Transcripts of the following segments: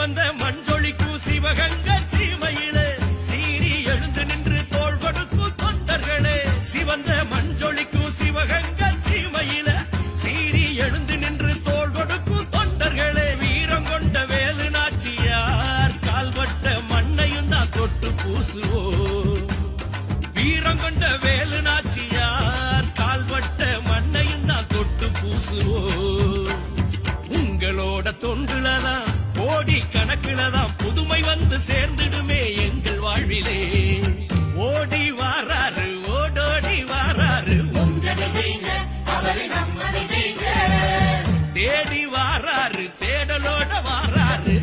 சிவந்த மஞ்சொழிக்கும் சிவகங்கை சீமையிலே சீறி எழுந்து நின்று தோள் கொடுக்கும் தொண்டர்களே. சிவந்த மஞ்சொழிக்கும் சிவகங்கை சீமையிலே சீறி எழுந்து நின்று தோள் கொடுக்கும் தொண்டர்களே. வீரம் கொண்ட வேலு நாச்சியார் கால்பட்ட மண்ணையும் தான் தொட்டு பூசுவோம். வீரம் கொண்ட வேலு நாச்சியார் கால்பட்ட மண்ணையும் தான் தொட்டு பூசுவோம். உங்களோட தொண்டுலதான் கோடி கணக்குலதான் புதுமை வந்து சேர்ந்துடுமே எங்கள் வாழ்விலே. ஓடி வாராரு ஓடோடி வாராரு தேடி வாராரு தேடலோட வாராரு.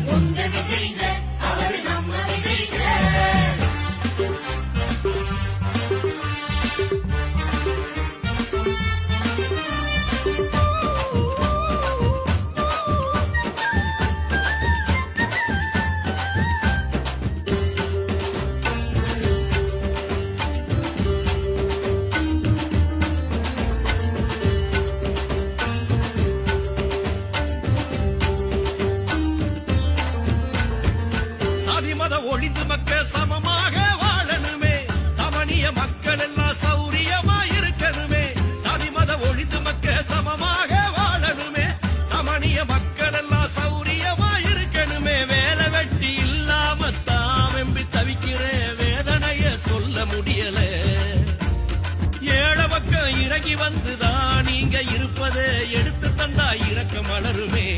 ஒளிந்து மக்கள் சமமாக வாழணுமே. சமணிய மக்கள் எல்லாம் சௌரியமா இருக்கணுமே. சாதி மத ஒளிந்து மக்கள் சமமாக வாழணுமே. சமணிய மக்கள் எல்லாம் சௌரியமா இருக்கணுமே. வேலை வெட்டி இல்லாம தாமெம்பி தவிக்கிற வேதனைய சொல்ல முடியல. ஏழை பக்கம் இறங்கி வந்துதான் நீங்க இருப்பதை எடுத்து தந்தா இறக்க மலருமே.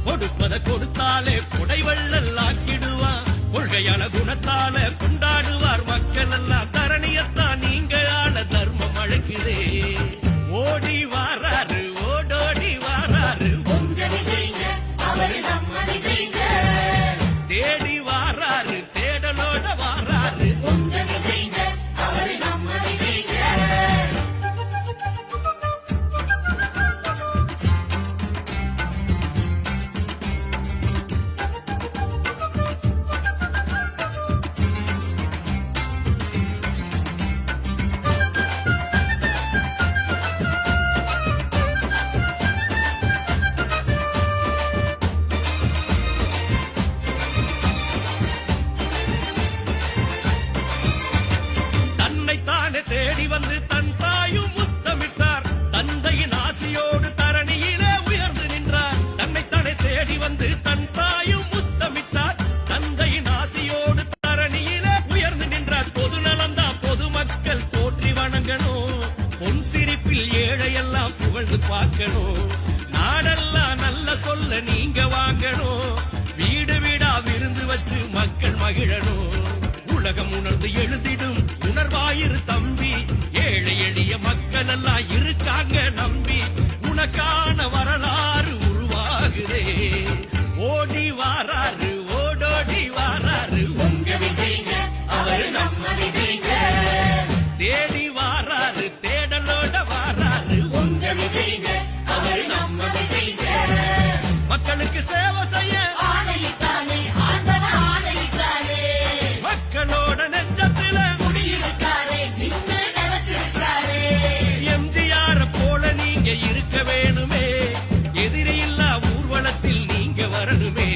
கொடுப்பத கொடுத்தாலே புடைவள்ளல் ஆக்கிடுவான். கொள்கையான குணத்தால கொண்டாடுவார் மக்கள் எல்லாம். தரணியத்தான் நீங்க ஆள தர்மம் அழைக்குதே. ஓடி வாராரு ஓடோடி வாராரு தேடி வாராரு தேடலோட வாராரு. தேடி வந்து தன் தாயும் முத்தமிட்டார். தந்தையின் ஆசியோடு தரணியிலே உயர்ந்து நின்றார். தன்னைத்தானே தேடி வந்து தன் தாயும் முத்தமிட்டார். தந்தையின் ஆசியோடு தரணியிலே உயர்ந்து நின்றார். பொது நலந்தான் பொதுமக்கள் போற்றி வணங்கணும். பொன் சிரிப்பில் ஏழையெல்லாம் புகழ்ந்து பார்க்கணும். நாடெல்லாம் நல்ல சொல்ல நீங்க வாங்கணும். வீடு வீடா விருந்து வச்சு மக்கள் மகிழணும். உலகம் உணர்ந்து எழுதிடும் உணர்வாயிரு தம்பி. ஏழை எளிய மக்கள் எல்லாம் இருக்காங்க நம்பி. உனக்கான வரலாறு உருவாகுதே. ஓடி வாராரு ஓடோடி வாராரு தேடி வாராரு தேடலோட வாராரு. மக்களுக்கு சேவை செய்ய மக்களோட நெஞ்சத்தில எம்ஜிஆர் போல நீங்க இருக்க வேணுமே. எதிரியில்லா ஊர்வலத்தில் நீங்க வரணுமே.